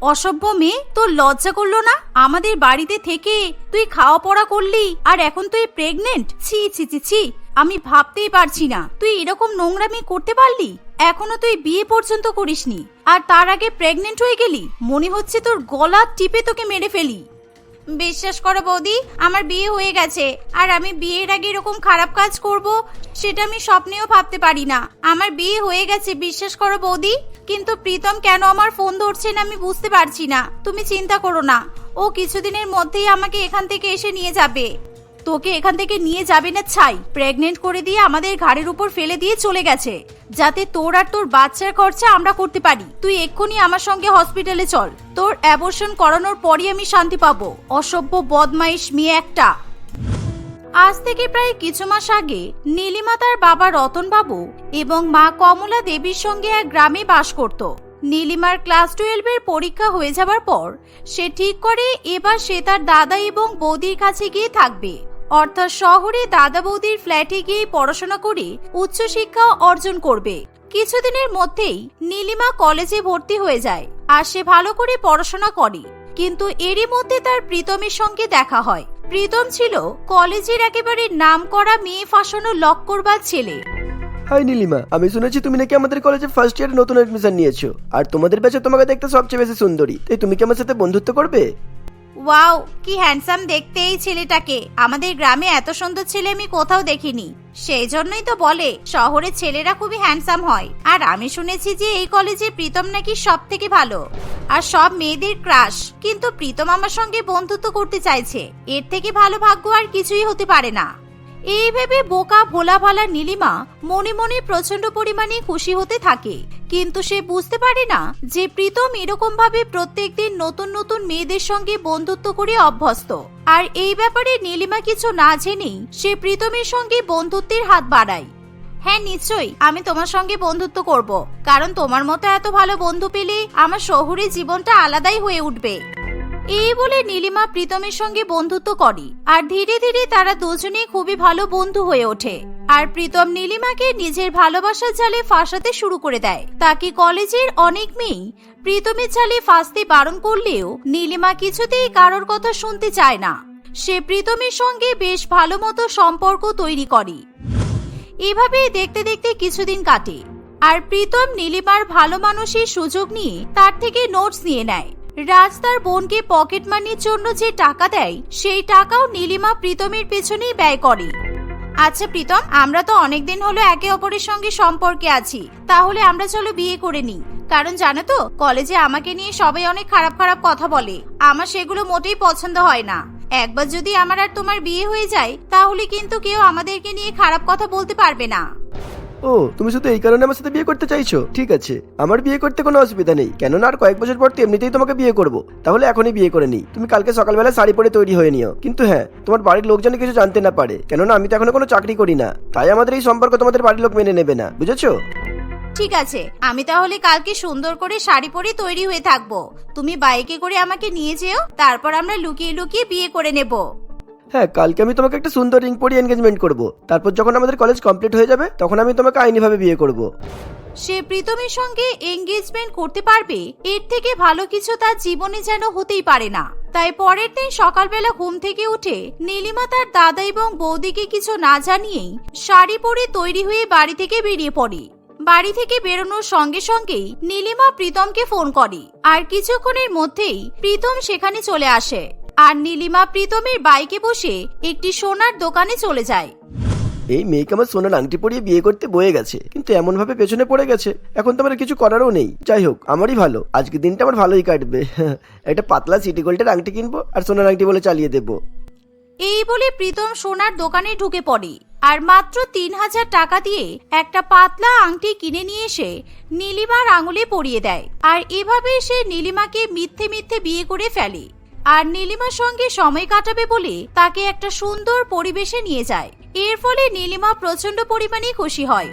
অসভ্য মেয়ে, তোর লজ্জা করলো না? আমাদের বাড়িতে থেকে তুই খাওয়া পড়া করলি আর এখন তুই প্রেগনেন্ট? ছি ছি ছি ছি, আমি ভাবতেই পারছি না তুই এরকম নোংরামি করতে পারলি। এখনো তুই বিয়ে পর্যন্ত করিসনি আর তার আগে প্রেগনেন্ট হয়ে গেলি। মনে হচ্ছে তোর গলা টিপে তোকে মেরে ফেলি। বিশ্বাস করো বৌদি, আমার বিয়ে হয়ে গেছে আর আমি বিয়ের আগে এরকম খারাপ কাজ করব সেটা আমি স্বপ্নেও ভাবতে পারি না। আমার বিয়ে হয়ে গেছে, বিশ্বাস করো বৌদি। কিন্তু প্রীতম কেন আমার ফোন ধরছে না আমি বুঝতে পারছি না। তুমি চিন্তা করো না, ও কিছুদিনের মধ্যেই আমাকে এখান থেকে এসে নিয়ে যাবে। তোকে এখান থেকে নিয়ে যাবে না ছাই, প্রেগনেন্ট করে দিয়ে আমাদের ঘাড়ের উপর ফেলে দিয়ে চলে গেছে যাতে তোর আর তোর বাচ্চার খরচা আমরা করতে পারি। তুই এক্ষুনি আমার সঙ্গে হসপিটালে চল, তোর অ্যাবর্শন করানোর পরই আমি শান্তি পাবো। অসভ্য বদমাইশ মেয়ে একটা। আজ থেকে প্রায় কিছু মাস আগে নীলিমা তার বাবা রতন বাবু এবং মা কমলা দেবীর সঙ্গে এক গ্রামে বাস করত। নীলিমার ক্লাস 12 এর পরীক্ষা হয়ে যাবার পর সে ঠিক করে এবার সে তার দাদা এবং বৌদির কাছে গিয়ে থাকবে, অর্থাৎ শহরে দাদা বৌদির ফ্ল্যাটে গিয়ে পড়াশোনা করে উচ্চশিক্ষা অর্জন করবে। কিছুদিনের মধ্যেই নীলিমা কলেজে ভর্তি হয়ে যায় আর সে ভালো করে পড়াশোনা করে। কিন্তু এরই মধ্যে তার প্রীতমের সঙ্গে দেখা হয়। প্রীতম ছিল কলেজের একেবারে নামকরা মেয়ে ফাঁসানো লক্করবাজ ছেলে। হাই নীলিমা, আমি শুনেছি তুমি নাকি আমাদের কলেজে ফার্স্ট ইয়ারে নতুন এডমিশন নিয়েছো আর তোমাদের ব্যাচে তোমাকে দেখতে সবচেয়ে বেশি সুন্দরী, তাই তুমি কি আমার সাথে বন্ধুত্ব করবে? ওয়াও, কি হ্যান্ডসাম দেখতে এই ছেলেটাকে। আমাদের গ্রামে এত সুন্দর ছেলে আমি কোথাও দেখিনি। সেই জন্যই তো বলে শহরের ছেলেরা খুবই হ্যান্ডসাম হয়। আর আমি শুনেছি যে এই কলেজে প্রীতম নাকি সব থেকে ভালো আর সব মেয়েদের ক্রাশ। কিন্তু প্রীতম আমার সঙ্গে বন্ধুত্ব করতে চাইছে, এর থেকে ভালো ভাগ্য আর কিছুই হতে পারে না। এই ভেবে বোকা ভোলা ভালা নীলিমা মনে মনে প্রচন্ড পরিমাণে খুশি হতে থাকে। কিন্তু সে বুঝতে পারে না যে প্রীতম এরকম ভাবে প্রত্যেকদিন নতুন নতুন মেয়েদের সঙ্গে বন্ধুত্ব করে অভ্যস্ত। আর এই ব্যাপারে নীলিমা কিছু না জেনেই সে প্রীতমের সঙ্গে বন্ধুত্বের হাত বাড়ায়। হ্যাঁ নিশ্চয়ই, আমি তোমার সঙ্গে বন্ধুত্ব করব, কারণ তোমার মতো এত ভালো বন্ধু পেলে আমার শহুরে জীবনটা আলাদাই হয়ে উঠবে। এই বলে নীলিমা প্রীতমের সঙ্গে বন্ধুত্ব করে আর ধীরে ধীরে তারা দুজনে খুবই ভালো বন্ধু হয়ে ওঠে। আর প্রীতম নীলিমাকে নিজের ভালোবাসার জালে ফাঁসাতে শুরু করে দেয়। তাকে কলেজের অনেক মেয়ে প্রীতমের জালে ফাঁসতে বারণ করলেও নীলিমা কিছুতেই কারোর কথা শুনতে চায় না। সে প্রীতমের সঙ্গে বেশ ভালো মতো সম্পর্ক তৈরি করে। এভাবেই দেখতে দেখতে কিছুদিন কাটে আর প্রীতম নীলিমার ভালো মানুষের সুযোগ নিয়ে তার থেকে নোটস নিয়ে নেয়। রাজ তার বোনকে পকেট মানির জন্য যে টাকা দেয় সেই টাকাও নীলিমা প্রীতমের পেছনেই ব্যয় করে। আচ্ছা প্রীতম, আমরা তো অনেকদিন হলো একে অপরের সঙ্গে সম্পর্কে আছি, তাহলে আমরা চলো বিয়ে করে নিই। কারণ জানো তো কলেজে আমাকে নিয়ে সবাই অনেক খারাপ খারাপ কথা বলে, আমার সেগুলো মোটেই পছন্দ হয় না। একবার যদি আমার আর তোমার বিয়ে হয়ে যায় তাহলে কিন্তু কেউ আমাদেরকে নিয়ে খারাপ কথা বলতে পারবে না। ও, তুমি শুধু এই কারণে আমার সাথে বিয়ে করতে চাইছো? ঠিক আছে, আমার বিয়ে করতে কোনো অসুবিধা নেই, কেননা আর কয়েক বছর পর তো এমনিতেই তোমাকে বিয়ে করব। তাহলে এখনই বিয়ে করে নিই। তুমি কালকে সকালবেলা শাড়ি পরে তৈরি হয়ে নিও। কিন্তু হ্যাঁ, তোমার বাড়ির লোক যেন কিছু জানতে না পারে, কেননা আমি তো এখনো কোনো চাকরি করি না, তাই আমাদের এই সম্পর্ক তোমাদের বাড়ির লোক মেনে নেবে না, বুঝেছো? ঠিক আছে, আমি তাহলে কালকে সুন্দর করে শাড়ি পরে তৈরি হয়ে থাকবো। তুমি বাইকে করে আমাকে নিয়ে যেও, তারপর আমরা লুকিয়ে লুকিয়ে বিয়ে করে নেব। হ্যাঁ, কালকে আমি তোমাকে একটা সুন্দর রিং পরিয়ে এনগেজমেন্ট করব। তারপর যখন আমাদের কলেজ কমপ্লিট হয়ে যাবে তখন আমি তোমাকে আইনিভাবে বিয়ে করব। সে প্রীতমের সঙ্গে এনগেজমেন্ট করতে পারবে, এর থেকে ভালো কিছু তার জীবনে যেন হতেই পারে না। তাই পরের দিন সকালবেলা ঘুম থেকে উঠে নীলিমা তার দাদা এবং বৌদিকে কিছু না জানিয়েই শাড়ি পরে তৈরি হয়ে বাড়ি থেকে বেরিয়ে পড়ে। বাড়ি থেকে বেরোনোর সঙ্গে সঙ্গেই নীলিমা প্রীতমকে ফোন করে আর কিছুক্ষণের মধ্যেই প্রীতম সেখানে চলে আসে। আর নীলিমা প্রীতমের বাইকে বসে একটি সোনার দোকানে চলে যায়। এই মেয়েকে আমার সোনার আংটি পরিয়ে বিয়ে করতে বয়ে গেছে, কিন্তু এমন ভাবে পেছনে পড়ে গেছে, এখন তো আমার কিছু করারও নেই। যাই হোক, আমারই ভালো, আজকের দিনটা আমার ভালোই কাটবে। একটা পাতলা সিটি গোল্ডের আংটি কিনবো আর সোনার আংটি বলে চালিয়ে দেবো। এই বলে প্রীতম সোনার দোকানে ঢুকে পড়ে আর মাত্র 3000 টাকা দিয়ে একটা পাতলা আংটি কিনে নিয়ে এসে নীলিমার আঙুলে পরিয়ে দেয়। আর এভাবে সে নীলিমাকে মিথ্যে মিথ্যে বিয়ে করে ফেলে আর নীলিমার সঙ্গে সময় কাটাবে বলে তাকে একটা সুন্দর পরিবেশে নিয়ে যায়। এর ফলে নীলিমা প্রচন্ড পরিমাণে খুশি হয়।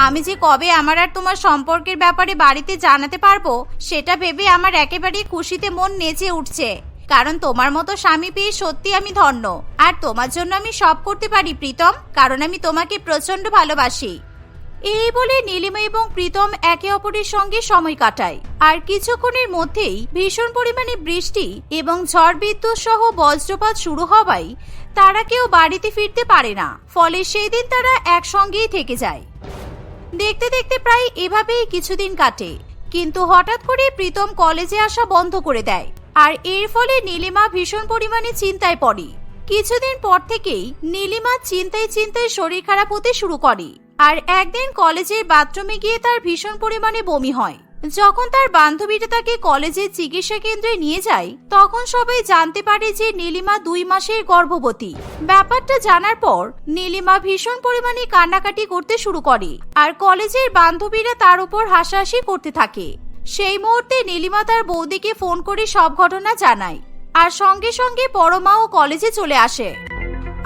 আমি যে কবে আমার আর তোমার সম্পর্কের ব্যাপারে বাড়িতে জানাতে পারবো সেটা ভেবে আমার একেবারে খুশিতে মন নেচে উঠছে। কারণ তোমার মতো স্বামী পেয়ে সত্যি আমি ধন্য। আর তোমার জন্য আমি সব করতে পারি প্রীতম, কারণ আমি তোমাকে প্রচন্ড ভালোবাসি। এই বলে নীলিমা এবং প্রীতম একে অপরের সঙ্গে সময় কাটায়। আর কিছুক্ষণের মধ্যেই ভীষণ পরিমাণে বৃষ্টি এবং ঝড় বিদ্যুৎ সহ বজ্রপাত শুরু হওয়ায় তারা কেউ বাড়িতে ফিরতে পারে না। ফলে সেই দিন তারা একসঙ্গেই থেকে যায়। দেখতে দেখতে প্রায় এভাবেই কিছুদিন কাটে, কিন্তু হঠাৎ করে প্রীতম কলেজে আসা বন্ধ করে দেয়। আর এর ফলে নীলিমা ভীষণ পরিমাণে চিন্তায় পড়ে। কিছুদিন পর থেকেই নীলিমা চিন্তায় শরীর খারাপ হতে শুরু করে। আর একদিন কলেজের বাথরুমে গিয়ে তার ভীষণ পরিমাণে বমি হয়। যখন তার বান্ধবীরা তাকে কলেজের চিকিৎসা কেন্দ্রে নিয়ে যায়, তখন সবাই জানতে পারে যে নীলিমা 2 মাসের গর্ভবতী। ব্যাপারটা জানার পর নীলিমা ভীষণ পরিমাণে কান্নাকাটি করতে শুরু করে। আর কলেজের বান্ধবীরা তার উপর হাসাহাসি করতে থাকে। সেই মুহূর্তে নীলিমা তার বৌদিকে ফোন করে সব ঘটনা জানায়। আর সঙ্গে সঙ্গে পরমাও কলেজে চলে আসে।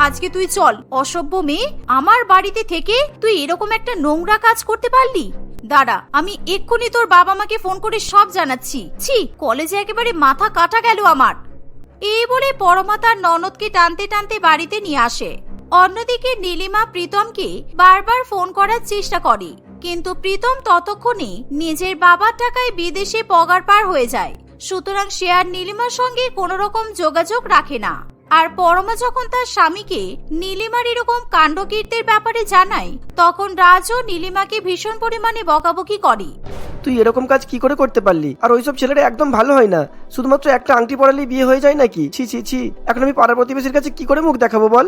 আজকে তুই চল, অসভ্য মেয়ে, আমার বাড়িতে থেকে তুই এরকম একটা নোংরা কাজ করতে পারলি? দাঁড়া, আমি এক্ষুনি তোর বাবা মাকে ফোন করে সব জানাচ্ছি। ছি, কলেজে একেবারে মাথা কাটা গেল আমার। এই বলে পরমা তার ননদকে টানতে টানতে বাড়িতে নিয়ে আসে। অন্যদিকে নীলিমা প্রীতমকে বারবার ফোন করার চেষ্টা করে, কিন্তু প্রীতম ততক্ষণে নিজের বাবার টাকায় বিদেশে পগার পার হয়ে যায়। সুতরাং সে আর নীলিমার সঙ্গে কোনো রকম যোগাযোগ রাখে না। আর পরমা যখন তার স্বামীকে নীলিমার এরকম কাণ্ডকীর্তির ব্যাপারে জানায়, তখন রাজও নীলিমাকে ভীষণ পরিমাণে বকাবকি করে। তুই এরকম কাজ কি করে করতে পারলি? আর ওইসব ছেলেরা একদম ভালো হয় না। শুধুমাত্র একটা আংটি পরালেই বিয়ে হয়ে যায় নাকি? ছি ছি ছি, এখন আমি পাড়ার প্রতিবেশীর কাছে কি করে মুখ দেখাবো বল?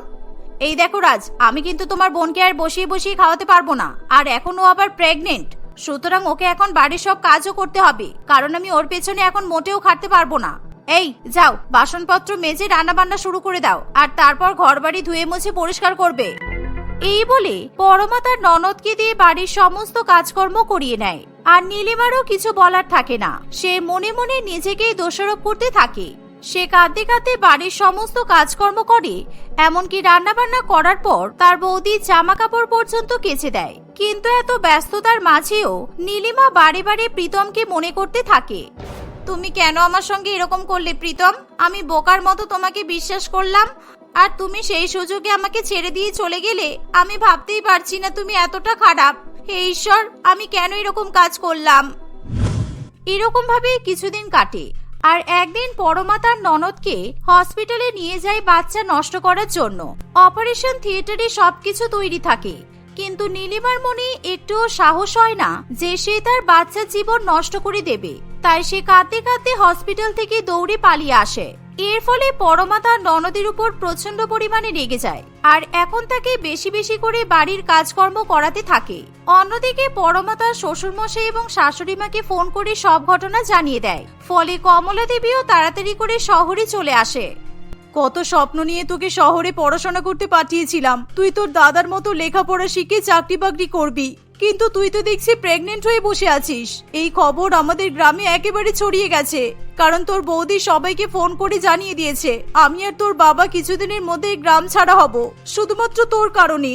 এই দেখো রাজ, আমি কিন্তু তোমার বোনকে আর বসিয়ে বসিয়ে খাওয়াতে পারবো না। আর এখন ও আবার প্রেগনেন্ট, সুতরাং ওকে এখন বাড়ির সব কাজও করতে হবে, কারণ আমি ওর পেছনে এখন মোটেও খাটতে পারবো না। এই যাও, বাসনপত্র মেজে রান্না বান্না শুরু করে দাও, আর তারপর ঘরবাড়ি ধুয়ে মুছে পরিষ্কার করবে। এই বলে পরমা তার ননদকে দিয়ে বাড়ির সমস্ত কাজকর্ম করিয়ে নেয়। আর নীলিমারও কিছু বলার থাকে না। সে মনে মনে নিজেকেই দোষারোপ করতে থাকে। সে কাঁদতে কাঁদতে বাড়ির সমস্ত কাজকর্ম করে, এমনকি রান্না বান্না করার পর তার বৌদি জামা কাপড় পর্যন্ত কেচে দেয়। কিন্তু এত ব্যস্ততার মাঝেও নীলিমা বারে বারে প্রীতমকে মনে করতে থাকে। তুমি কেন আমার সঙ্গে এরকম করলে প্রীতম? আমি বোকার মতো তোমাকে বিশ্বাস করলাম, আর তুমি সেই সুযোগে আমাকে ছেড়ে দিয়ে চলে গেলে। আমি ভাবতেই পারছি না তুমি এতটা খারাপ। হে ঈশ্বর, আমি কেন এরকম কাজ করলাম? এরকম ভাবে কিছুদিন কাটে। আর একদিন পরমা তার ননদকে হসপিটালে নিয়ে যায় বাচ্চা নষ্ট করার জন্য। অপারেশন থিয়েটারে সবকিছু তৈরি থাকে, কিন্তু নীলিমার মনে একটুও সাহস হয় না যে সে তার বাচ্চার জীবন নষ্ট করে দেবে। তাই সে কাঁদতে কাঁদতে হসপিটাল থেকে দৌড়ে পালিয়ে আসে। এর ফলে পরমা তার ননদের উপর প্রচন্ড পরিমাণে রেগে যায়, আর এখন তাকে বেশি বেশি করে বাড়ির কাজকর্ম করাতে থাকে। অন্যদিকে পরমা তার শ্বশুরমশাই এবং শাশুড়ি মাকে ফোন করে সব ঘটনা জানিয়ে দেয়। ফলে কমলা দেবীও তাড়াতাড়ি করে শহরে চলে আসে। কত স্বপ্ন নিয়ে তোকে শহরে পড়াশোনা করতে পাঠিয়েছিলাম, তুই তোর দাদার মতো লেখাপড়া শিখে চাকরি বাকরি করবি, কিন্তু তুই তো দেখছি প্রেগনেন্ট হয়ে বসে আছিস। এই খবর আমাদের গ্রামে একেবারে ছড়িয়ে গেছে, কারণ তোর বৌদি সবাইকে ফোন করে জানিয়ে দিয়েছে আমি আর তোর বাবা কিছুদিনের মধ্যে গ্রাম ছাড়া হব, শুধুমাত্র তোর কারণে।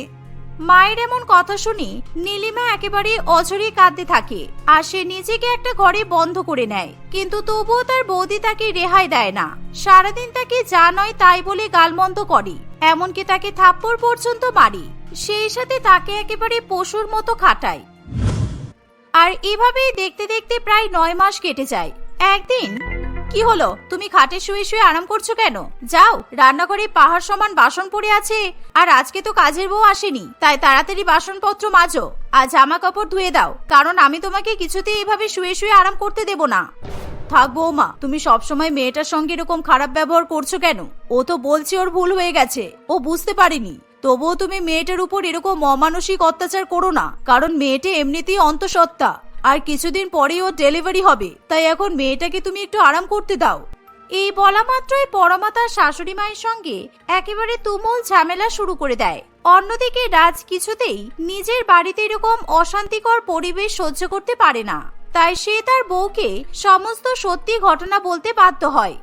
মায়ের এমন কথা শুনি নীলিমা একেবারে অঝরে কাঁদতে থাকে। আর সে নিজেকে একটা ঘরে বন্ধ করে নেয়, কিন্তু তবুও তার বৌদি তাকে রেহাই দেয় না। সারাদিন তাকে যা নয় তাই বলে গালমন্দ করে, এমনকি তাকে থাপ্পড় পর্যন্ত মারি। সেই সাথে তাকে একেবারে পশুর মতো খাটায়। আর এভাবেই দেখতে দেখতে প্রায় 9 মাস কেটে যায়। একদিন, কি হলো, তুমি খাটে শুয়ে শুয়ে আরাম করছো কেন? যাও, রান্নাঘরে পাহাড় সমান বাসন পড়ে আছে, আর আজকে তো কাজের বউ আসেনি, তাই তাড়াতাড়ি বাসনপত্র মাজো আর জামা কাপড় ধুয়ে দাও, কারণ আমি তোমাকে কিছুতেই এইভাবে শুয়ে শুয়ে আরাম করতে দেব না। থাক বৌমা, তুমি সবসময় মেয়েটার সঙ্গে এরকম খারাপ ব্যবহার করছো কেন? ও তো বলছে ওর ভুল হয়ে গেছে, ও বুঝতে পারেনি। তবুও তুমি মেয়েটার উপর এরকম অমানসিক অত্যাচার করো না, কারণ মেয়েটা এমনিতেই অন্তঃসত্ত্বা, আর কিছুদিন পরেই ওর ডেলিভারি হবে, তাই এখন মেয়েটাকে তুমি একটু আরাম করতে দাও। এই বলা মাত্রই পরমা তার শাশুড়ি মায়ের সঙ্গে একেবারে তুমুল ঝামেলা শুরু করে দেয়। অন্যদিকে রাজ কিছুতেই নিজের বাড়িতে এরকম অশান্তিকর পরিবেশ সহ্য করতে পারে না, তাই সে তার বউকে সমস্ত সত্যি ঘটনা বলতে বাধ্য হয়।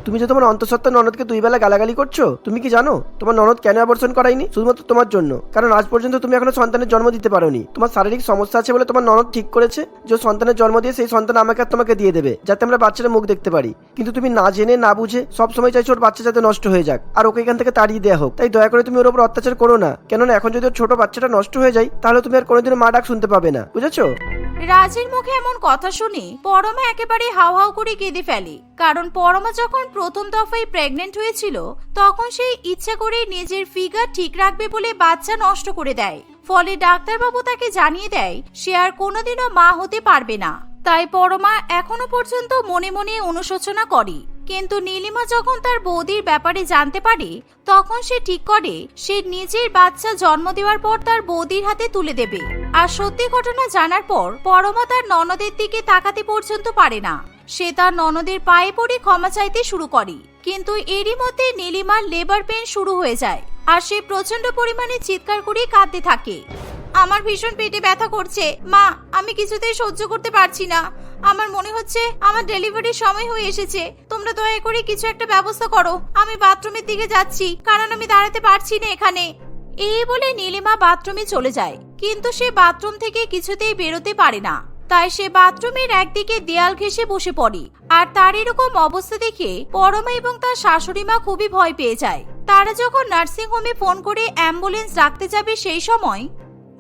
তুমি যে তোমার অন্তঃসত্ত্বা ননদকে 2 বেলা গালাগালি করছো, তুমি কি জানো তোমার ননদ কেন অ্যাবর্শন করায়নি? শুধুমাত্র তোমার জন্য। কারণ আজ পর্যন্ত তুমি এখনো সন্তানের জন্ম দিতে পারোনি। তোমার শারীরিক সমস্যা আছে বলে তোমার ননদ ঠিক করেছে যে সন্তানের জন্ম দিয়ে সেই সন্তান আমাকে আর তোমাকে দিয়ে দেবে, যাতে আমরা বাচ্চাটা মুখ দেখতে পারি। কিন্তু তুমি না জেনে না বুঝে সব সময় চাইছো ওর বাচ্চা যাতে নষ্ট হয়ে যাক আর ওকে এখান থেকে তাড়িয়ে দেওয়া হোক। তাই দয়া করে তুমি ওর উপর অত্যাচার করো না, কেননা এখন যদি ওর ছোট বাচ্চাটা নষ্ট হয়ে যায় তাহলে তুমি আর কোনোদিনও মা ডাক শুনতে পাবে না, বুঝেছো? রাজের মুখে এমন কথা শুনে পরমা একেবারে হাউ হাউ করে কেঁদে ফেলে। কারণ পরমা যখন প্রথম দফায় প্রেগনেন্ট হয়েছিল তখন সে ইচ্ছা করে নিজের ফিগার ঠিক রাখবে বলে বাচ্চা নষ্ট করে দেয়। ফলে ডাক্তারবাবু তাকে জানিয়ে দেয় সে আর কোনোদিনও মা হতে পারবে না। তাই পরমা এখনো পর্যন্ত মনে মনে অনুশোচনা করে। কিন্তু নীলিমা যখন তার বৌদির ব্যাপারে জানতে পারে তখন সে ঠিক করে সে নিজের বাচ্চা জন্ম দেওয়ার পর তার বৌদির হাতে তুলে দেবে। আর সত্যি ঘটনা জানার পর পরমা তার ননদের দিকে তাকাতে পর্যন্ত পারে না। সে তার ননদের পায়ে পড়ে ক্ষমা চাইতে শুরু করে। কিন্তু এরই মধ্যে নীলিমার লেবার পেন শুরু হয়ে যায় আর সে প্রচন্ড পরিমাণে চিৎকার করে কাঁদতে থাকে। আমার ভীষণ পেটে ব্যথা করছে মা, আমি কিছুতেই সহ্য করতে পারছি না। আমার মনে হচ্ছে আমার ডেলিভারির সময় হয়ে এসেছে। তোমরা দয়া করে কিছু একটা ব্যবস্থা করো। আমি বাথরুমের দিকে যাচ্ছি, কারণ আমি দাঁড়াতে পারছি না এখানে। এই বলে নীলিমা বাথরুমে চলে যায়, কিন্তু সে বাথরুম থেকে কিছুতেই বেরোতে পারে না। তাই সে বাথরুমের একদিকে দেয়াল ঘেঁষে বসে পড়ে। আর তার এরকম অবস্থা দেখে পরমা এবং তার শাশুড়ি মা খুবই ভয় পেয়ে যায়। তারা যখন নার্সিং হোমে ফোন করে অ্যাম্বুলেন্স ডাকতে যাবে সেই সময়,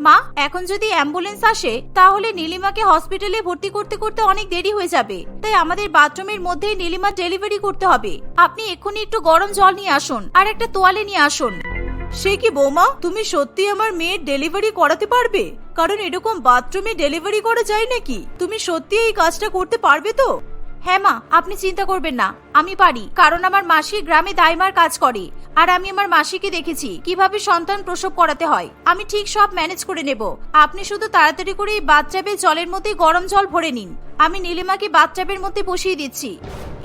মা, এখন যদি অ্যাম্বুলেন্স আসে তাহলে নীলিমাকে হসপিটালে ভর্তি করতে করতে অনেক দেরি হয়ে যাবে। তাই আমাদের বাথরুমের মধ্যেই নীলিমার ডেলিভারি করতে হবে। আপনি এক্ষুনি একটু গরম জল নিয়ে আসুন আর একটা তোয়ালে নিয়ে আসুন। সে কি বৌমা, তুমি সত্যি আমার মেয়ের ডেলিভারি করাতে পারবে? কারণ এরকম বাথরুমে ডেলিভারি করা যায় নাকি? তুমি সত্যি এই কাজটা করতে পারবে তো? হ্যাঁ মা, আপনি চিন্তা করবেন না, আমি পারি। কারণ আমার মাসি গ্রামে দাইমার কাজ করে আর আমি আমার মাসিকে দেখেছি কিভাবে সন্তান প্রসব করাতে হয়। আমি ঠিক সব ম্যানেজ করে নেব। আপনি শুধু তাড়াতাড়ি করে এই বাথটাবের জলের মধ্যে গরম জল ভরে নিন। আমি নীলিমাকে বাথটাবের মধ্যে বসিয়ে দিচ্ছি।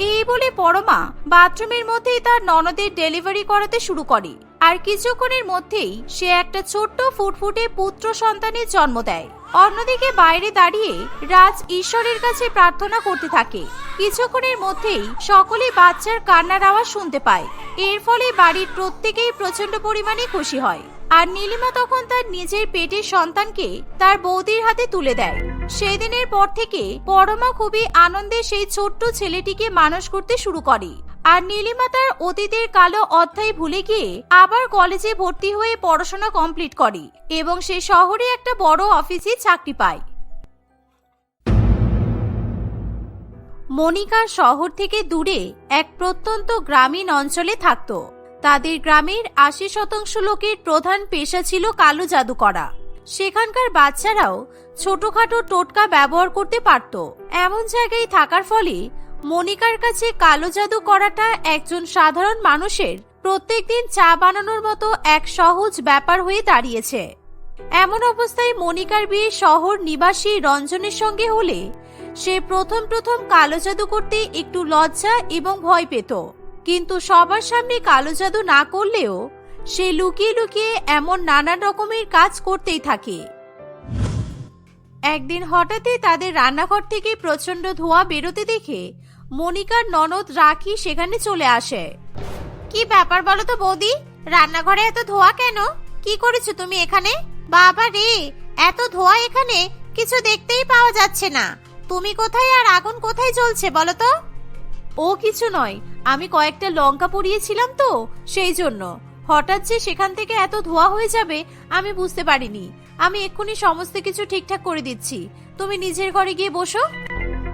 এই বলে পরমা বাথরুমের মধ্যেই তার ননদের ডেলিভারি করাতে শুরু করে। আর কিছুক্ষণের মধ্যেই সে একটা ছোট্ট ফুটফুটে পুত্র সন্তানের জন্ম দেয়। অন্যদিকে বাইরে দাঁড়িয়ে রাজ ঈশ্বরের কাছে প্রার্থনা করতে থাকে। কিছুক্ষণের মধ্যেই সকলে বাচ্চার কান্নার আওয়াজ শুনতে পায়। এর ফলে বাড়ির প্রত্যেকেই প্রচন্ড পরিমাণে খুশি হয়। আর নীলিমা তখন তার নিজের পেটের সন্তানকে তার বৌদির হাতে তুলে দেয়। সেই দিনের পর থেকে পরমা খুবই আনন্দে সেই ছোট্ট ছেলেটিকে মানুষ করতে শুরু করে। আর নীলিমা তার অতীতের কালো অধ্যায় ভুলে গিয়ে আবার কলেজে ভর্তি হয়ে পড়াশোনা কমপ্লিট করে এবং সে শহরে একটা বড় অফিসে চাকরি পায়। মনিকা শহর থেকে দূরে এক প্রত্যন্ত গ্রামীণ অঞ্চলে থাকত। তাদের গ্রামের ৮০% লোকের প্রধান পেশা ছিল কালো জাদু করা। সেখানকার বাচ্চারাও ছোটখাটো টোটকা ব্যবহার করতে পারত। এমন জায়গায় থাকার ফলে মনিকার কাছে কালো জাদু করাটা একজন সাধারণ মানুষের প্রত্যেকদিন চা বানানোর মতো এক সহজ ব্যাপার হয়ে দাঁড়িয়েছে। এমন অবস্থায় মনিকার বিয়ে শহর নিবাসী রঞ্জনের সঙ্গে হলে সে প্রথম কালো জাদু করতে একটু লজ্জা এবং ভয় পেত। কিন্তু সবার সামনে কালো জাদু না করলেও সে লুকিয়ে লুকিয়ে এমন নানান রকমের কাজ করতেই থাকে। একদিন হঠাৎই তাদের রান্নাঘর থেকে প্রচন্ড ধোঁয়া বেরোতে দেখে মনিকার ননদ রাখি সেখানে চলে আসে। কি ব্যাপার বলো তো বৌদি, রান্নাঘরে এত ধোঁয়া কেন? কি করেছো তুমি এখানে? বাবা রে, এত ধোঁয়া, এখানে কিছু দেখতেই পাওয়া যাচ্ছে না। তুমি কোথায় আর আগুন কোথায় জ্বলছে বলো তো? ও কিছু নয়, আমি কয়েকটা লঙ্কা পুড়িয়েছিলাম তো সেই জন্য। হঠাৎ যে সেখান থেকে এত ধোঁয়া হয়ে যাবে আমি বুঝতে পারিনি। আমি এক্ষুনি সমস্ত কিছু ঠিকঠাক করে দিচ্ছি, তুমি নিজের ঘরে গিয়ে বসো।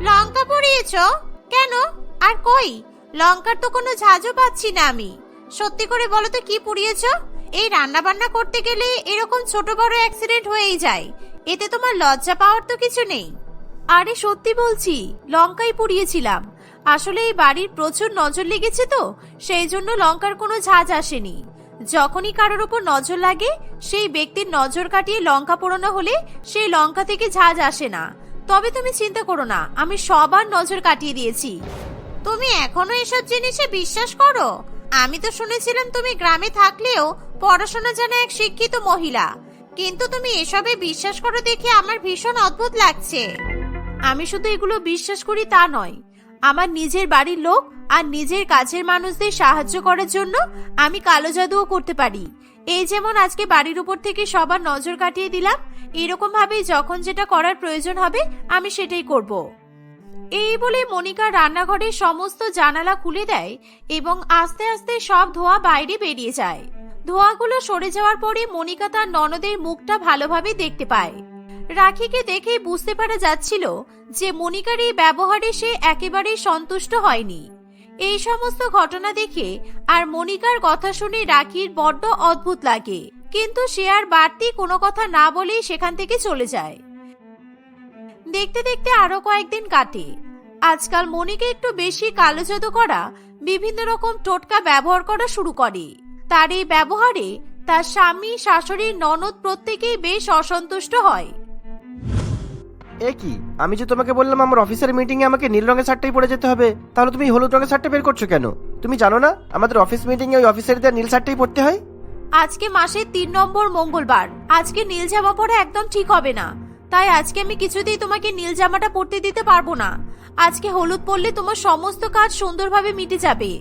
লঙ্কা পুড়িয়েছো কেন? আর কই, লঙ্কার তো কোনো ঝাঁঝও পাচ্ছি না আমি। সত্যি করে বলো তো কি পুড়িয়েছো? এই রান্না বান্না করতে গেলে এরকম ছোট বড় অ্যাক্সিডেন্ট হয়েই যায়, এতে তোমার লজ্জা পাওয়ার তো কিছু নেই। আরে সত্যি বলছি, লঙ্কাই পুড়িয়েছিলাম। আসলে এই বাড়ির প্রচুর নজর লেগেছে তো সেই জন্য লঙ্কার কোনো ঝাঁঝ আসেনি। যখনই কারোর উপর নজর লাগে সেই ব্যক্তির নজর কাটিয়ে লঙ্কা পোড়ানো হলে সেই লঙ্কা থেকে ঝাঁঝ আসে না। তবে তুমি চিন্তা করো না, আমি সবার নজর কাটিয়ে দিয়েছি। তুমি এখনো এসব জিনিসে বিশ্বাস করো? আমি তো শুনেছিলাম তুমি গ্রামে থাকলেও পড়াশোনা জানা এক শিক্ষিত মহিলা, কিন্তু তুমি এসবে বিশ্বাস করো দেখে আমার ভীষণ অদ্ভুত লাগছে। আমি শুধু এগুলো বিশ্বাস করি তা নয়, আমার নিজের বাড়ির লোক আর নিজের কাছের মানুষদের সাহায্য করার জন্য আমি কালো জাদুও করতে পারি। এই যেমন আজকে বাড়ির উপর থেকে সবার নজর কাটিয়ে দিলাম, এরকম ভাবেই যখন যেটা করার প্রয়োজন হবে আমি সেটাই করব। এই বলে মনিকা রান্নাঘরের সমস্ত জানালা খুলে দেয় এবং আস্তে আস্তে সব ধোঁয়া বাইরে বেরিয়ে যায়। ধোঁয়াগুলো সরে যাওয়ার পরে মনিকা তার ননদের মুখটা ভালোভাবে দেখতে পায়। রাখিকে দেখেই বুঝতে পারা যাচ্ছিল যে মনিকার এই ব্যবহারে সে একেবারেই সন্তুষ্ট হয়নি। এই সমস্ত ঘটনা দেখে আর মনিকার কথা শুনে রাখির বড্ড অদ্ভুত লাগে, কিন্তু সে আর বাড়তি কোনো কথা না বলেই সেখান থেকে চলে যায়। দেখতে দেখতে আরো কয়েকদিন কাটে। আজকাল মনিকা একটু বেশি কালো জাদু করা বিভিন্ন রকম টোটকা ব্যবহার করা শুরু করে। তার এই ব্যবহারে তার স্বামী, শাশুড়ি, ননদ প্রত্যেকেই বেশ অসন্তুষ্ট হয়। এ কি, আমি যে তোমাকে বললাম আমার অফিসের মিটিং এ আমাকে নীল রঙের শার্টটাই পরে যেতে হবে, তাহলে তুমি হলুদ রঙের শার্টটা বের করছো কেন? তুমি জানো না আমাদের অফিস মিটিং এ ওই অফিসারদের নীল শার্টটাই পরতে হয়? আজকে মাসের 3 নম্বর মঙ্গলবার, আজকে নীল জামা পরা একদম ঠিক হবে না। তাই আজকে আমি কিছুতেই তোমাকে নীল জামাটা পরতে দিতে পারবো না। আজকে হলুদ পরলে তোমার সমস্ত কাজ সুন্দরভাবে মিটে যাবে।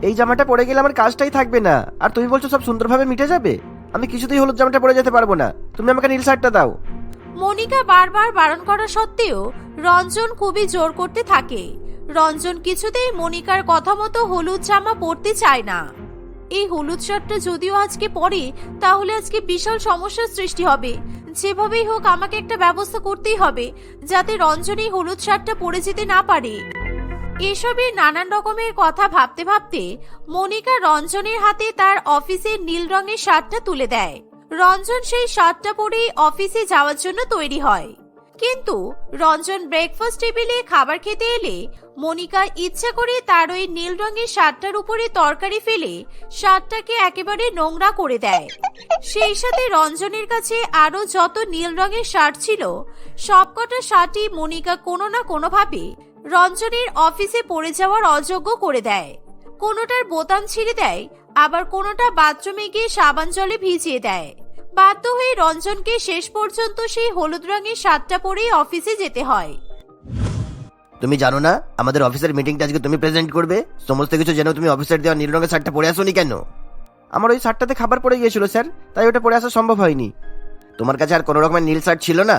এই জামাটা পরে গেলে আমার কাজটাই থাকবে না, আর তুমি বলছো সব সুন্দরভাবে মিটে যাবে? আমি কিছুতেই হলুদ জামাটা পরে যেতে পারবো না, তুমি আমাকে নীল শার্টটা দাও। মনিকা বারবার বারণ করা সত্ত্বেও রঞ্জন খুবই জোর করতে থাকে। রঞ্জন কিছুতেই মনিকার কথা মতো হলুদ জামা পরতে চায় না। এই হলুদ শার্টটা যদিও আজকে পরে, তাহলে আজকে বিশাল সমস্যার সৃষ্টি হবে। যেভাবেই হোক আমাকে একটা ব্যবস্থা করতেই হবে যাতে রঞ্জন এই হলুদ শার্টটা পরে যেতে না পারে। এসবের নানান রকমের কথা ভাবতে ভাবতে মনিকা রঞ্জনের হাতে তার অফিসের নীল রঙের শার্টটা তুলে দেয়। রঞ্জন সেই শার্টটা পরেই অফিসে যাওয়ার জন্য তৈরি হয়। কিন্তু রঞ্জন ব্রেকফাস্ট টেবিলে খাবার খেতে এলে মনিকা ইচ্ছা করে তার ওই নীল রঙের শার্টটার উপরে তরকারি ফেলে শার্টটাকে একেবারে নোংরা করে দেয়। সেই সাথে রঞ্জনের কাছে আরো যত নীল রঙের শার্ট ছিল সবকটা শার্টই মনিকা কোনো না কোনোভাবে রঞ্জনের অফিসে পড়ে যাওয়ার অযোগ্য করে দেয়। কোনোটার বোতাম ছিঁড়ে দেয়, আবার কোনোটা বাথরুমে গিয়ে সাবান জলে ভিজিয়ে দেয়। বাধ্য হয়ে রঞ্জনকে শেষ পর্যন্ত সেই হলুদ রঙের শার্টটা পরেই অফিসে যেতে হয়। তুমি জানো না আমাদের অফিসের মিটিংটা আজকে তুমি প্রেজেন্ট করবে? সমস্ত কিছু জেনে তুমি অফিসের দেওয়া নীল রঙের শার্টটা পরে আসোনি কেন? আমার ওই শার্টটাতে খাবার পড়ে গিয়েছিল স্যার, তাই ওটা পরে আসা সম্ভব হয়নি। তোমার কাছে আর কোনো রকমের নীল শার্ট ছিল না?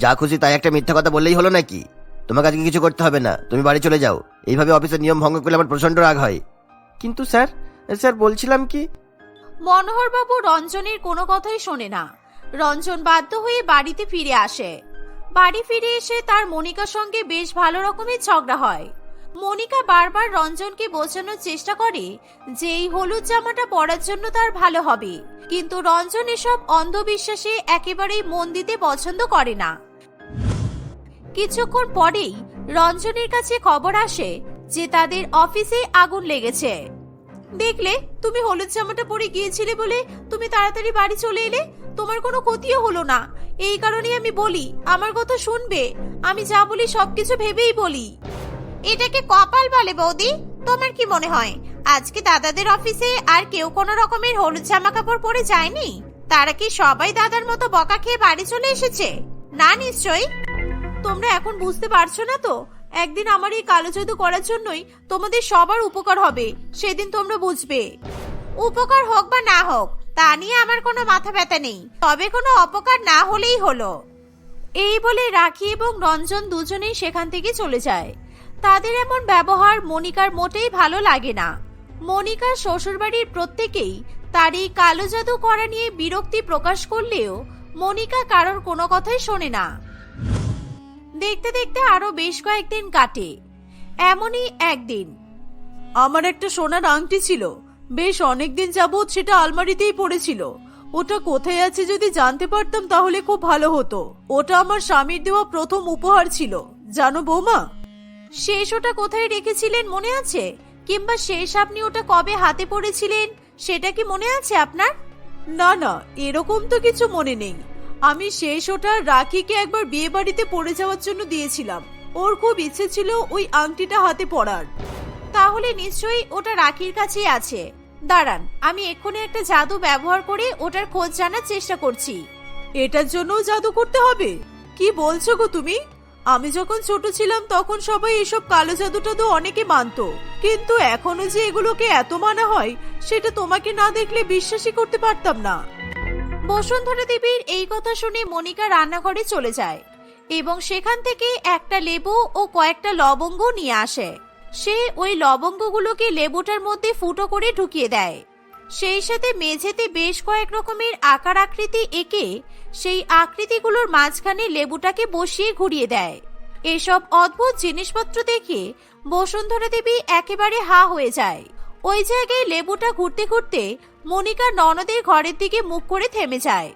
যা খুশি তাই একটা মিথ্যা কথা বললেই হলো নাকি? তোমাকে আজকে কিছু করতে হবে না, তুমি বাড়ি চলে যাও। এইভাবে অফিসের নিয়ম ভঙ্গ করলে আমার প্রচন্ড রাগ হয়। কিন্তু স্যার বলছিলাম কি। মনোহর বাবু রঞ্জনের কোনো কথাই শোনে না। রঞ্জন বাধ্য হয়ে বাড়িতে ফিরে আসে। বাড়ি ফিরে এসে তার মনিকার সঙ্গে বেশ ভালো রকমের ঝগড়া হয়। মনিকা বারবার রঞ্জনকে বোঝানোর চেষ্টা করে যে এই হলুদ জামাটা পরার জন্য তার ভালো হবে, কিন্তু রঞ্জন এসব অন্ধবিশ্বাসে একেবারেই মন দিতে পছন্দ করে না। কিছুক্ষণ পরেই রঞ্জনের কাছে খবর আসে যে তাদের অফিসে আগুন লেগেছে। দেখলে, তুমি হলুদ জামাটা পরে গিয়েছিলে বলে তুমি তাড়াতাড়ি বাড়ি চলে এলে, তোমার কোনো ক্ষতিও হলো না। এই কারণেই আমি বলি আমার কথা শুনবে, আমি যা বলি সবকিছু ভেবেই বলি। এটাকে কপাল বলে বৌদি। তোমার কি মনে হয় আজকে দাদাদের অফিসে আর কেউ কোনো রকমের হলুদ জামা কাপড় পরে যায়নি? তারা কি সবাই দাদার মতো বকা খেয়ে বাড়ি চলে এসেছে? না নিশ্চয়ই। তোমরা এখন বুঝতে পারছো না তো, একদিন আমার এই কালো জাদু করার জন্যই তোমাদের সবার উপকার হবে, সেদিন তোমরা বুঝবে। উপকার হোক বা না হোক তা নিয়ে আমার কোনো মাথা ব্যথা নেই, তবে কোনো অপকার না হলেই হলো। এই বলে রাখি এবং রঞ্জন দুজনেই সেখান থেকে চলে যায়। তাদের এমন ব্যবহার মনিকার মোটেই ভালো লাগে না। মনিকার শ্বশুরবাড়ির প্রত্যেকেই তার এই কালো জাদু করা নিয়ে বিরক্তি প্রকাশ করলেও মনিকা কারোর কোনো কথাই শোনে না। দেখতে দেখতে আরো বেশ কয়েকদিন কাটে। এমনই একদিন, আমার একটা সোনার আংটি ছিল, বেশ অনেকদিন যাবৎ সেটা আলমারিতেই পড়েছিল। ওটা কোথায় আছে যদি জানতে পারতাম তাহলে খুব ভালো হতো। ওটা আমার স্বামীর দেওয়া প্রথম উপহার ছিল, জানো বৌমা। শেষ ওটা কোথায় রেখেছিলেন মনে আছে? কিংবা শেষ আপনি ওটা কবে হাতে পড়েছিলেন সেটা কি মনে আছে আপনার? না না, এরকম তো কিছু মনে নেই। আমি শেষ ওটা রাখিকে একবার বিয়ে বাড়িতে পড়ে যাওয়ার জন্য দিয়েছিলাম। ওর খুব ইচ্ছে ছিল ওই আংটিটা হাতে পরার। তাহলে নিশ্চয়ই ওটা রাখির কাছেই আছে। দাঁড়ান, আমি এক্ষুনি একটা জাদু ব্যবহার করে ওটার খোঁজ জানার চেষ্টা করছি। এটার জন্য জাদু করতে হবে? কি বলছো গো তুমি? আমি যখন ছোট ছিলাম তখন সবাই এসব কালো জাদু টাদু অনেকে মানতো, কিন্তু এখনো যে এগুলোকে এত মানা হয় সেটা তোমাকে না দেখলে বিশ্বাসই করতে পারতাম না। বসুন্ধরা দেবীর এই কথা শুনে মনিকা রান্নাঘরে চলে যায় এবং সেখান থেকে একটা লেবু ও কয়েকটা লবঙ্গ নিয়ে আসে। সে ওই লবঙ্গগুলোকে লেবুটার মধ্যে ফুটো করে ঢুকিয়ে দেয়। সেই সাথে মেঝেতে বেশ কয়েক রকমের আকার আকৃতি এঁকে সেই আকৃতিগুলোর মাঝখানে লেবুটাকে বসিয়ে ঘুরিয়ে দেয়। এসব অদ্ভুত জিনিসপত্র দেখে বসুন্ধরা দেবী একেবারে হা হয়ে যায়। ওই জায়গায় লেবুটা ঘুরতে ঘুরতে মনিকা ননদের ঘরের দিকে মুখ করে থেমে যায়।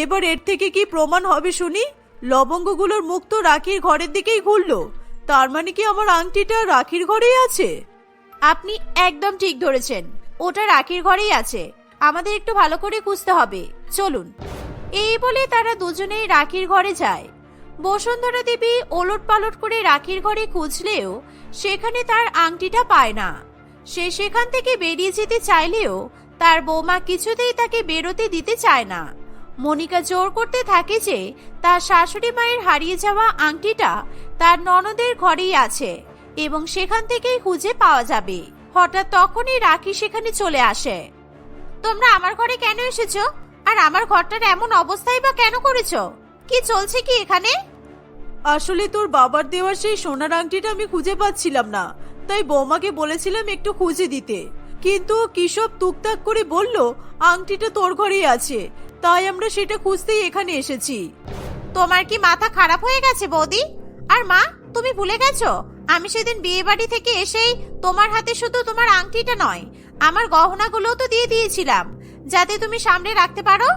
এবার এর থেকে কি প্রমাণ হবে শুনি? লবঙ্গগুলোর মুখ তো রাখির ঘরের দিকেই ঘুরলো, তার মানে কি আমার আংটিটা রাখির ঘরেই আছে? আপনি একদম ঠিক ধরেছেন, ওটা রাখির ঘরেই আছে। আমাদের একটু ভালো করে খুঁজতে হবে, চলুন। এই বলে তারা দুজনেই রাখির ঘরে যায়। বসুন্ধরা দেবী ওলট পালট করে রাখির ঘরে খুঁজলেও সেখানে তার আংটিটা পায় না। সে সেখান থেকে বেরিয়ে যেতে চাইলেও তার বৌমা কিছুতেই তাকে বেরোতে দিতে চায় না। মনিকা জোর করতে থাকে যে তার শাশুড়ি মায়ের হারিয়ে যাওয়া আংটিটা তার ননদের ঘরেই আছে এবং সেখান থেকেই খুঁজে পাওয়া যাবে। হঠাৎ তখনই রাখি সেখানে চলে আসে। তোমরা আমার ঘরে কেন এসেছো? আর আমার ঘরটার এমন অবস্থাই বা কেন করেছো? কি চলছে কি এখানে? আসলে তোর বাবার দেওয়ার সেই সোনার আংটিটা আমি খুঁজে পাচ্ছিলাম না, তাই বৌমাকে বলেছিলাম একটু খুঁজে দিতে, কিন্তু কিসব টুকটাক করে বলল আংটিটা তোর ঘরেই আছে, তাই আমরা সেটা খুঁজতেই এখানে এসেছি। তোমার কি মাথা খারাপ হয়ে গেছে বৌদি? আর মা, তুমি ভুলে গেছো আমি সেদিন বিয়ে বাড়ি থেকে এসেই তোমার হাতে শুধু তোমার আংটিটা নয়, আমার গহনাগুলোও তো দিয়ে দিয়েছিলাম যাতে তুমি সামনে রাখতে পারো।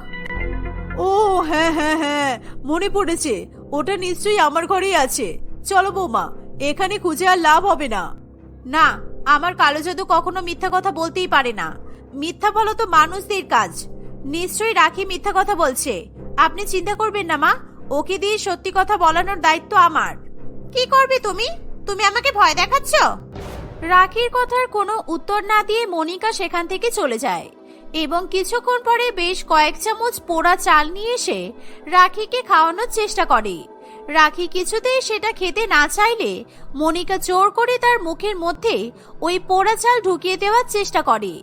ও হ্যাঁ হ্যাঁ হ্যাঁ, মনে পড়েছে, ওটা নিশ্চয়ই আমার ঘরেই আছে। চলো বৌমা, এখানে খুঁজে আর লাভ হবে না। না, আমার কালো জাদু কখনো মিথ্যা কথা বলতেই পারে না। মিথ্যা বলো তো মানুষদের কাজ। নিশ্চয়ই রাখি মিথ্যা কথা বলছে। আপনি চিন্তা করবেন না মা, ওকে দিয়ে সত্যি কথা বলানোর দায়িত্ব আমার। কি করবে তুমি? তুমি আমাকে ভয় দেখাচ্ছ? রাখির কথার কোনো উত্তর না দিয়ে মনিকা সেখান থেকে চলে যায় এবং কিছুক্ষণ পরে বেশ কয়েক চামচ পোড়া চাল নিয়ে এসে রাখিকে খাওয়ানোর চেষ্টা করে। রাখি কিছুতেই সেটা খেতে না চাইলে মনিকা জোর করে তার মুখের মধ্যে ওই পোড়া চাল ঢুকিয়ে দেওয়ার চেষ্টা করে।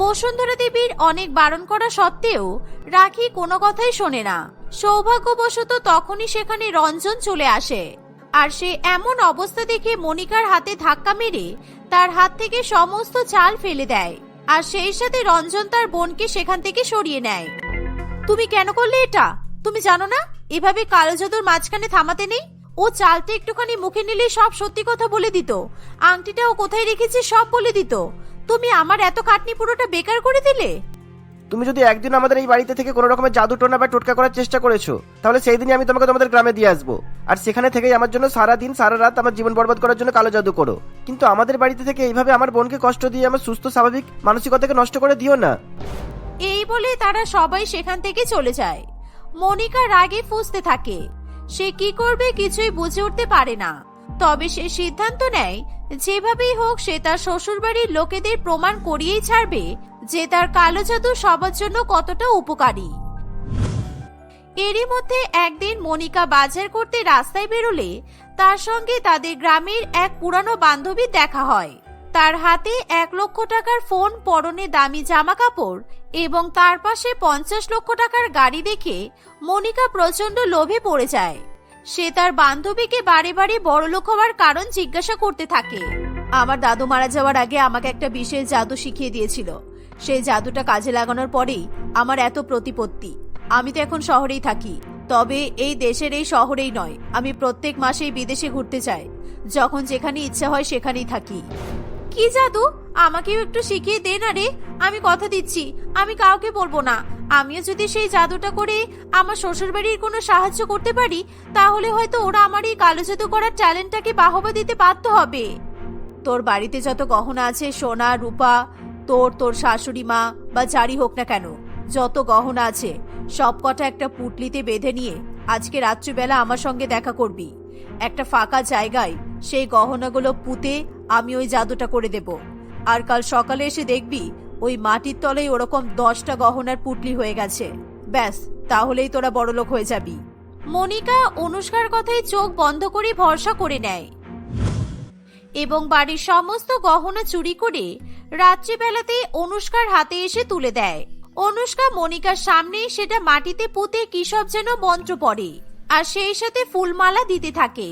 বসুন্ধরা দেবীর অনেক বারণ করা সত্ত্বেও রাখি কোনো কথাই শোনে না। সৌভাগ্যবশত তখনই সেখানে রঞ্জন চলে আসে, আর সে এমন অবস্থা দেখে মনিকার হাতে ধাক্কা মেরে তার হাত থেকে সমস্ত চাল ফেলে দেয়, আর সেই সাথে রঞ্জন তার বোনকে সেখান থেকে সরিয়ে নেয়। তুমি কেন করলে এটা? তুমি জানো না এভাবে কালো জাদুর মাঝখানে থামাতে নেই? ও চালটা একটুখানি মুখে নিলে সব সত্যি কথা বলে দিত, আংটিটা ও কোথায় রেখেছে সব বলে দিত। তুমি আমার এত খাটনি পুরোটা বেকার করে দিলে। তুমি যদি একদিন আমাদের এই বাড়িতে থেকে কোনো রকমের জাদু টোনা বা টোটকা করার চেষ্টা করেছো, তাহলে সেই দিনই আমি তোমাকে তোমাদের গ্রামে দিয়ে আসবো, আর সেখানে থেকেই আমার জন্য সারা দিন সারা রাত আমার জীবন বরবাদ করার জন্য কালো জাদু করো। কিন্তু আমাদের বাড়িতে থেকে এইভাবে আমার বোনকে কষ্ট দিয়ে আমার সুস্থ স্বাভাবিক মানসিকতাকে নষ্ট করে দিও না। এই বলে তারা সবাই সেখান থেকে চলে যায়। মনিকা রাগে ফুঁসতে থাকে। সে কি করবে কিছুই বুঝে উঠতে পারে না। তবে সে সিদ্ধান্ত নেয় যেভাবেই হোক সে তার শ্বশুরবাড়ির লোকেদের প্রমাণ করিয়েই ছাড়বে যে তার কালো জাদু সবার জন্য কতটা উপকারী। এরই মধ্যে একদিন মনিকা বাজার করতে রাস্তায় বেরোলে তার সঙ্গে তাদের গ্রামের এক পুরানো বান্ধবীর দেখা হয়। তার হাতে 1 লক্ষ টাকার ফোন, পরনে দামি জামা কাপড় এবং তার পাশে 50 লক্ষ টাকার গাড়ি দেখে মনিকা প্রচন্ড লোভে পড়ে যায়। সে তার বান্ধবীকে বারে বারে বড়লোক হওয়ার কারণ জিজ্ঞাসা করতে থাকে। আমার দাদু মারা যাওয়ার আগে আমাকে একটা বিশেষ জাদু শিখিয়ে দিয়েছিল। সেই জাদুটা কাজে লাগানোর পরেই আমার এত প্রতিপত্তি। আমি তো এখন শহরেই থাকি, তবে এই দেশের এই শহরেই নয়, আমি প্রত্যেক মাসেই বিদেশে ঘুরতে চাই। যখন যেখানে ইচ্ছা হয় সেখানেই থাকি। কি জাদু? আমাকেও একটু শিখিয়ে দে না রে। আমি কথা দিচ্ছি আমি কাউকে বলবো না। আমিও যদি সেই জাদুটা করে আমার শ্বশুরবাড়ির কোনো সাহায্য করতে পারি, তাহলে হয়তো ওরা আমার এই কালো জাদু করার ট্যালেন্টটাকে বাহবা দিতে বাধ্য হবে। তোর বাড়িতে যত গহনা আছে, সোনা রূপা, তোর শাশুড়ি মা বা যারই হোক না কেন, যত গহনা আছে সব কটা একটা পুটলিতে বেঁধে নিয়ে আজকে রাত্রিবেলা আমার সঙ্গে দেখা করবি। একটা ফাঁকা জায়গায় সেই গহনাগুলো পুঁতে আমি ওই জাদুটা করে দেব, আর কাল সকালে এসে দেখবি ওই মাটির তলায় ওরকম 10টা গহনার পুটলি হয়ে গেছে। ব্যাস, তাহলেই তোরা বড়লোক হয়ে যাবি। মনিকা অনুষ্কার কথায় চোখ বন্ধ করে ভরসা করে নেয় এবং বাড়ির সমস্ত গহনা চুরি করে রাত্রিবেলাতে অনুষ্কার হাতে এসে তুলে দেয়। অনুষ্কা মনিকার সামনে সেটা মাটিতে পুঁতে কি সব যেন মন্ত্র পড়ে আর সেই সাথে ফুলমালা দিতে থাকে।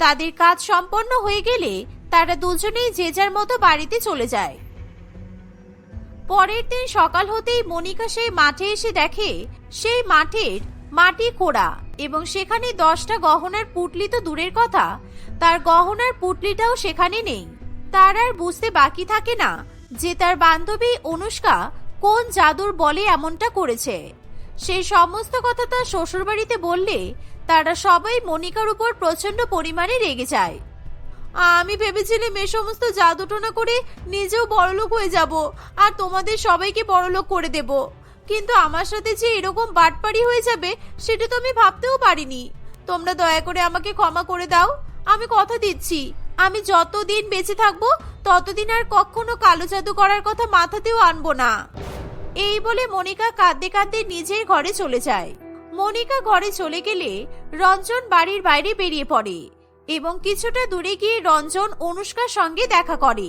তাদের কাজ সম্পন্ন হয়ে গেলে তারা দুজনেই যে যার মতো বাড়িতে চলে যায়। পরের দিন সকাল হতেই মনিকা সেই মাঠে এসে দেখে সেই মাঠের মাটি খোঁড়া এবং সেখানে 10টা গহনার পুটলি তো দূরের কথা, তার গহনার পুটলিটাও সেখানে নেই। তার আর বুঝতে বাকি থাকে না যে তার বান্ধবী অনুষ্কা কোন জাদুর বলে এমনটা করেছে। সেই সমস্ত কথা তার শ্বশুরবাড়িতে বললে তারা সবাই মনিকার উপর প্রচন্ড পরিমাণে রেগে যায়। আমি ভেবেছিলাম এই সমস্ত জাদুটোনা করে নিজেও বড়লোক হয়ে যাব আর তোমাদের সবাইকে বড়লোক করে দেব, কিন্তু আমার সাথে যে এরকম বাটপাড়ি হয়ে যাবে সেটা তো আমি ভাবতেও পারিনি। তোমরা দয়া করে আমাকে ক্ষমা করে দাও। আমি কথা দিচ্ছি আমি যতদিন বেঁচে থাকবো ততদিন আর কখনো কালো জাদু করার কথা মাথাতেও আনবো না। এই বলে মনিকা কাঁদতে কাঁদতে নিজের ঘরে চলে যায়। মনিকা ঘরে চলে গেলে রঞ্জন বাড়ির বাইরে বেরিয়ে পড়ে এবং কিছুটা দূরে গিয়ে রঞ্জন অনুষ্কার সঙ্গে দেখা করে।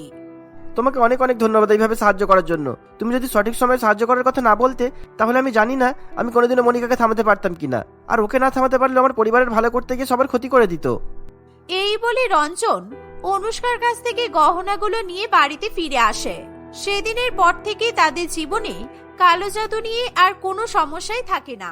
তোমাকে অনেক অনেক ধন্যবাদ এইভাবে সাহায্য করার জন্য। তুমি যদি সঠিক সময়ে সাহায্য করার কথা না বলতে তাহলে আমি জানি না আমি কোনোদিনও মনিকাকে থামাতে পারতাম কিনা, আর ওকে না থামাতে পারলে আমার পরিবারের ভালো করতে গিয়ে সবার ক্ষতি করে দিত। এই বলে রঞ্জন অনুষ্কার কাছ থেকে গহনাগুলো নিয়ে বাড়িতে ফিরে আসে। সেদিনের পর থেকে তাদের জীবনে কালো জাদু নিয়ে আর কোনো সমস্যাই থাকে না।